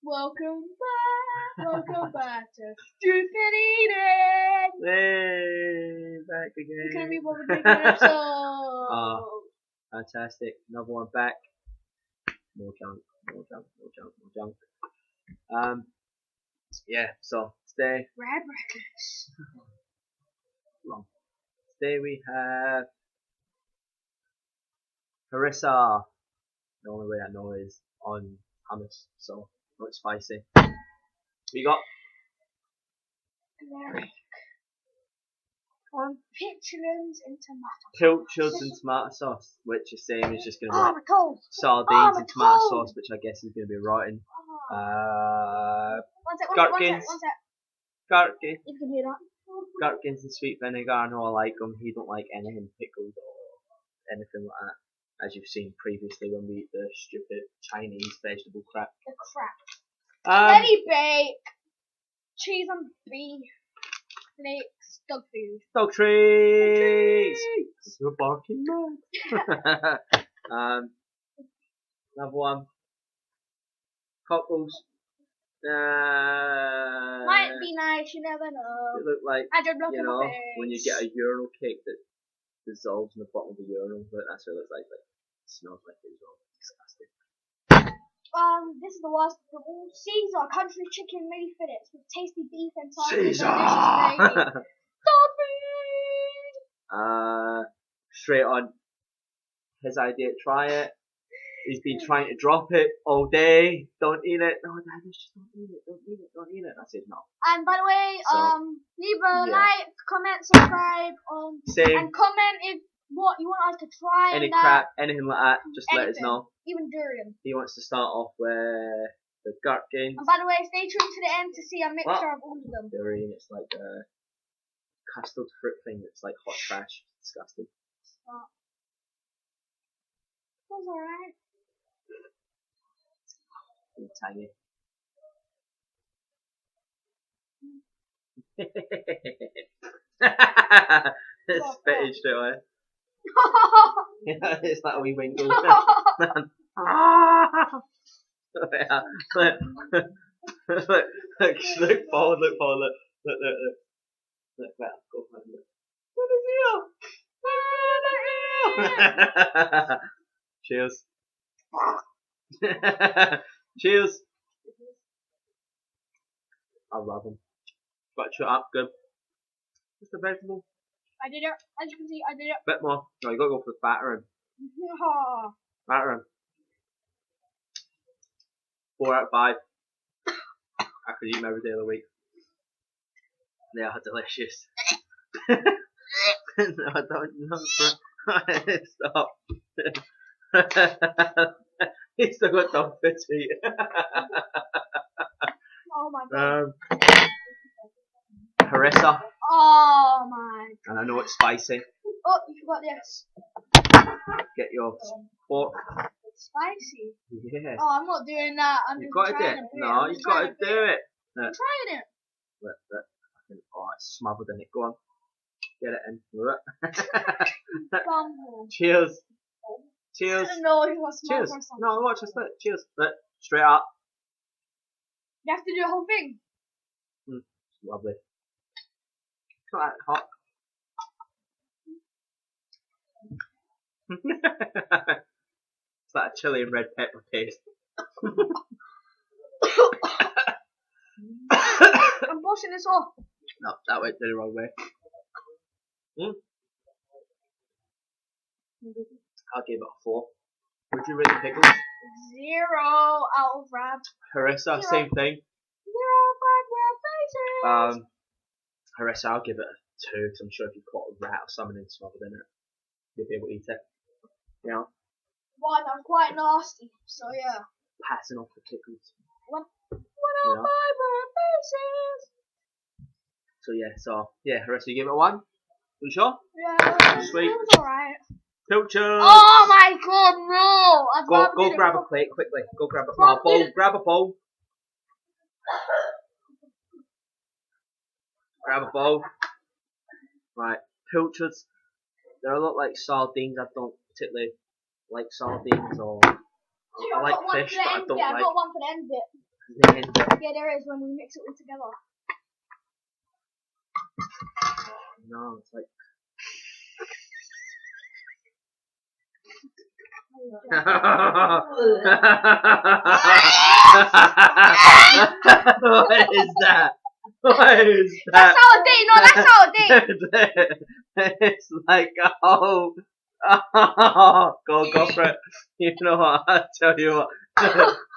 Welcome back to Stupid Eating. Hey, back It's gonna again. be one of the big episodes. Oh, fantastic. Another one back. More junk. Yeah, so today, Red Records. today we have harissa. The only way I know is on hummus, so not spicy. We got On pitchins and tomato. pilchards and tomato sauce, which is same as just gonna Oh, be my toes. sardines my and tomato toes. sauce, which I guess is gonna be rotten. One sec. Gherkins. Gherkins. You can hear that. Gherkins and sweet vinegar. I know I like them. He don't like anything pickled or anything like that. As you've seen previously when we eat the stupid Chinese vegetable crap. The crap. Ready bake. Cheese and beef. Flakes. Dog food. Dog treats! You're barking mad. Another one. Cockles. Might be nice, you never know. It look like, I just block you in know, my face. when you get a urinal cake that dissolves in the bottom of the urinal, but that's what it looks like. It smells like it as well. Disgusting. This is the worst of all. Caesar country chicken mini fillets with tasty beef and Caesar! delicious Straight on his idea to try it. He's been trying to drop it all day. Don't eat it. No, Dad, just don't eat it. Don't eat it. I said no. And by the way, So, leave a yeah. like, comment, subscribe, Same. and comment if what you want us to try. Any and that. crap, anything like that, just let us Anything. know. Even durian. He wants to start off with the gherkins. And by the way, stay tuned to the end to see a mixture of all of them. Durian, it's like a custard fruit thing that's like hot trash. Disgusting. That was alright. Tiny. It's spitting straight away. It's like a wee winkle. Look forward, look. Look back, go for it. Cheers. Cheers. I love them. Got to chew it up, good. Just a vegetable. I did it. As you can see, I did it. Bit more. No, you gotta go for the battering. Battering. 4 out of 5. I could eat them every day of the week. They are delicious. No, I don't know. Stop. He's still got dog for to eat. Oh my god. Harissa. Oh my. And I know it's spicy. Oh, you forgot this. Get your pork. It's spicy. Yeah. Oh, I'm not doing that. I'm You've just got to do trying it. to bit. No, you've got to do it. I'm trying it. Look. Oh, it's smothered in it. Go on. Get it in. Bumble. Cheers. I Cheers. don't know if it was smart Cheers. or something. No, watch this. Look. Cheers. Look. Straight up. You have to do the whole thing. Lovely. It's not that hot. It's like a chili and red pepper paste. I'm brushing this off. No, that went the wrong way. I'll give it a 4. Would you rate pickles? 0 out of Rab. Harissa, 0. same thing. 0 5 faces. Harissa, I'll give it a 2 because I'm sure if you caught a rat or something and smothered in it, you'll be able to eat it. You know? One, I'm quite nasty. So yeah. Passing off the pickles. 1 out of 5 faces. So yeah, Harissa, you give it a 1? You sure? Yeah. Sweet. It was alright. Pilchard! Oh my god, no! Go grab a plate quickly. Go grab a Rob bowl. did it. Grab a bowl. Grab a bowl. Right, pilchards. They're a lot like sardines. I don't particularly like sardines, or I like fish, but I don't I've like. got one for the end bit. Yeah, there is when we mix it all together. No, it's like. What is that? What is that? That's how it did. No, that's how it did. It's like oh, go for it. You know what? I tell you what,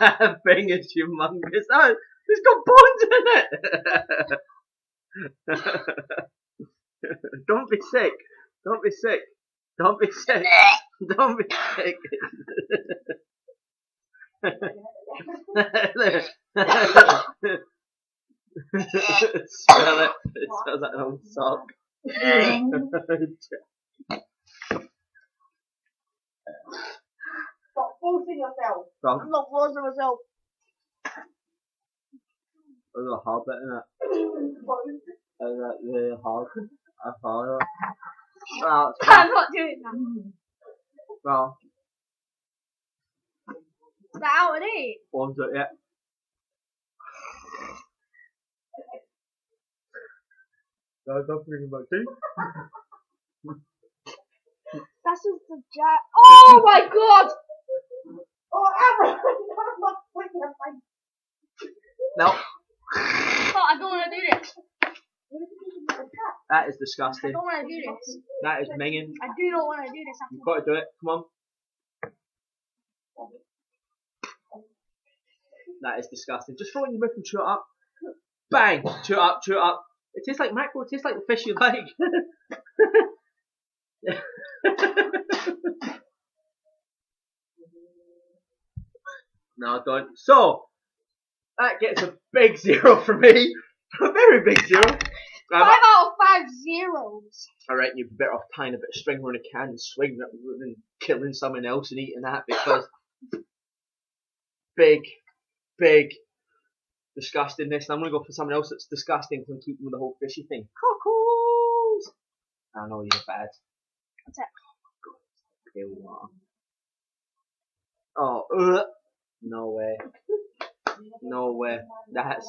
that thing is humongous. Oh, it's got bones in it. Don't be sick. Don't be sick. Don't be sick. Don't be sick. Smell it. It smells like an old sock. Stop forcing yourself. Wrong. I'm not forcing myself. There's a hard bit in it. There's like really hard. I follow it. Well, it's I'm not doing that. well, Is that out of date? one's it yet. That's nothing about tea. That's just the jack. Oh my god! Oh, Aaron! I'm not putting your face. No, Oh, I don't want to do this. that is I disgusting. don't want to do this. That is minging. I do not want to do this. You've got to do it. Come on. That is disgusting. Just throw it in your mouth and chew it up. Bang! Chew it up, chew it up. It tastes like mackerel. It tastes like the fish you like. No, don't. So, that gets a big 0 for me. A very big 0. 5 out of 5 zeros. I reckon you'd be better off tying a bit of string around a can and swinging it and killing someone else and eating that, because big, disgustingness. And I'm going to go for someone else that's disgusting because I'm keeping with the whole fishy thing. Cockles! I know you're bad. What's that? Pale water. Oh, no way. No way. That's.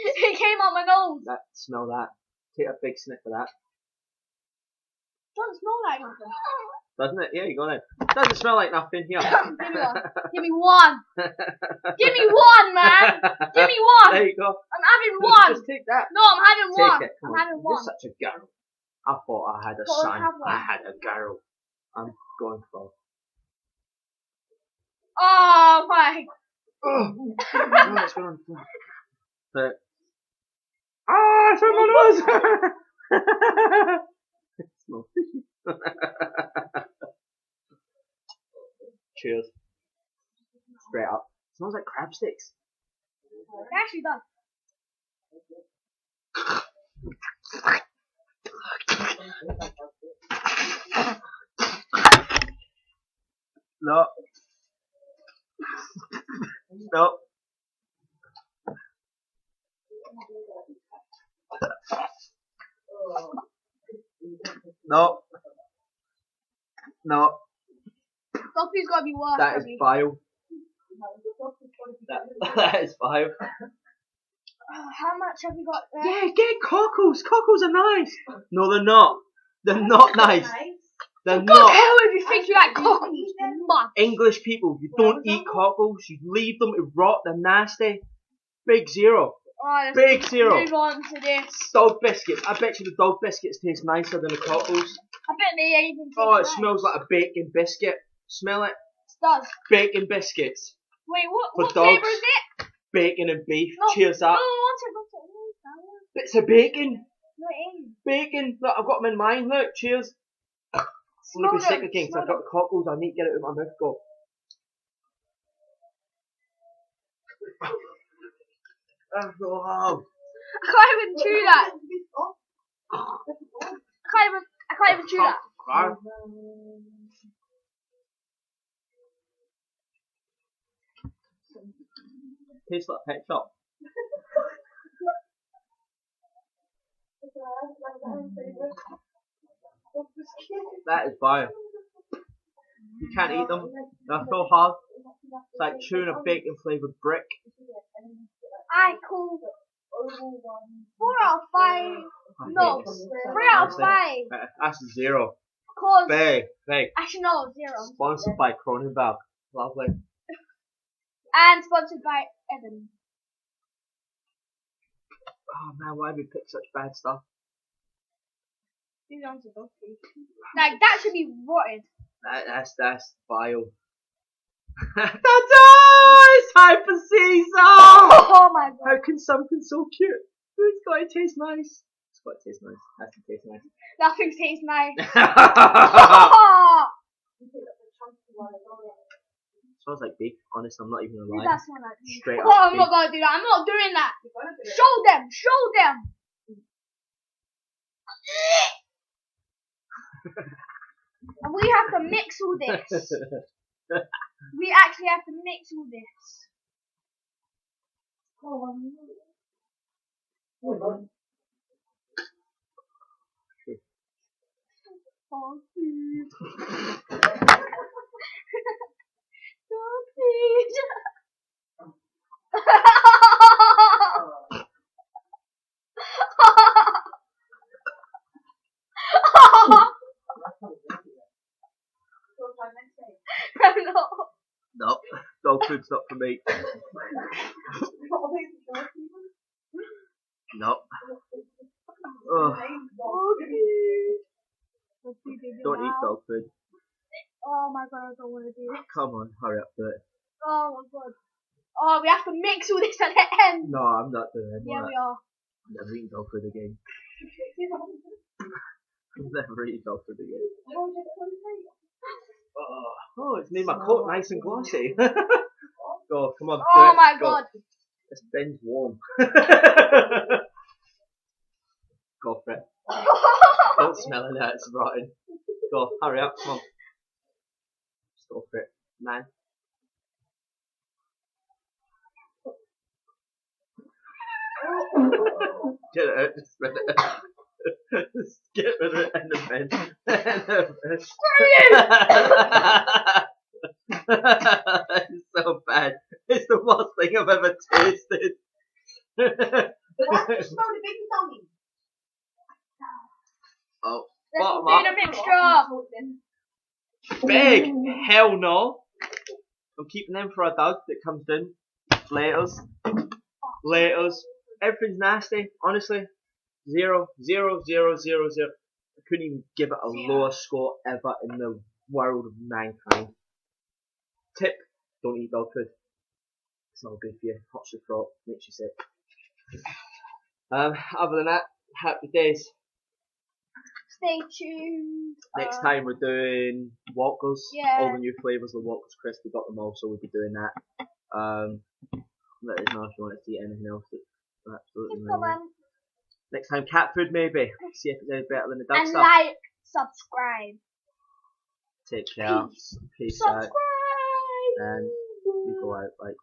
It came out my nose. That, smell that. Take a big sniff of that. Doesn't smell like nothing. Doesn't it? Yeah, you got it. Doesn't smell like nothing here. Give me one. Give me one, man. Give me one. There you go. I'm having one. Just take that. No, I'm having Take one. it. Come I'm on. having You're one. such a girl. I thought I had a Go on, son. have one. I had a girl. I'm going for. Oh my. Oh, what's going on? But. Ah, it's on my nose! It's not fishy. Cheers. Straight up. Smells like crab sticks. It actually does. No. No. No. No. Duffy's gotta be worse. That is probably. vile. That is vile. How much have we got there? Yeah, get cockles. Cockles are nice. No, they're not. They're not nice. They're God, not. hell if you think you like cockles, man. English people, you don't eat cockles. You leave them to rot. They're nasty. Big 0. Oh, let's Big 0. move on to this. Dog biscuits. I bet you the dog biscuits taste nicer than the cockles. I bet they even taste Oh, it nice. smells like a bacon biscuit. Smell it. It does. Bacon biscuits. Wait, For what dogs. flavour is it? Bacon and beef. No, Cheers no, up. what's it? Bits of bacon. No, it ain't. Bacon. Look, I've got them in mine. Look, cheers. I'm Smell gonna be sick them, again because smell I've got the cockles. I need to get it out of my mouth. Go. Oh, I can't even chew that. I can't even chew that. crap. Tastes like a pet shop. That is vile. You can't eat them. They're so hard. It's like chewing a bacon flavoured brick. I call 4 out of 5. No, hate this. 3 out of 5. That's 0. Cause Big, big. actually no, 0. Sponsored by Cronenberg. Lovely. And sponsored by Evan. Oh man, why did we pick such bad stuff? Like that should be rotted. That's vile. Ta-da! It's Hyper Caesar! Oh my god. How can something so cute? It's gotta taste nice. It's gotta taste nice. Has to taste nice. Nothing tastes nice. Smells like beef. Honest, I'm not even gonna Who lie. does smell like beef? Straight Oh, up I'm beef. not gonna do that. I'm not doing that. Show them. Show them. And we have to mix all this. We actually have to mix all this. Oh, please. Oh, please. No. No, dog food's not for me. No. Ugh, don't eat dog food. Oh my god, I don't want to do it. Come on, hurry up, do it. Oh my god. Oh, we have to mix all this at the end. No, I'm not doing it. Yeah, we are. I'm never eating dog food again. I'm never eating dog food again. Oh, it's made my coat nice and glossy. Go, come on. do Oh it, my go. god. This bin's warm. Go for it. Don't smell it, it's rotten. Go, hurry up, come on. Just go for it, man. Get it out, just spit it out. Just get rid of it in the bin. It's so bad. It's the worst thing I've ever tasted. Oh, Let's bottom do up. the mixture. Big! Hell no. I'm keeping them for a dog that comes down. Laters. Laters. Everything's nasty, honestly. 0, 0, 0, 0, 0. I couldn't even give it a lower score ever in the world of mankind. Tip, don't eat dog food. It's not good for you. Hurts your throat, makes you sick. Other than that, happy days. Stay tuned. Next time we're doing Walkers. Yeah. All the new flavours of Walkers crisp. We got them all, so we'll be doing that. Let us know if you want to see anything else. That's absolutely Keep amazing. going. Next time, cat food maybe. See if it's any better than the dog And stuff. like, subscribe. Take care. Peace out. Subscribe. And we go out like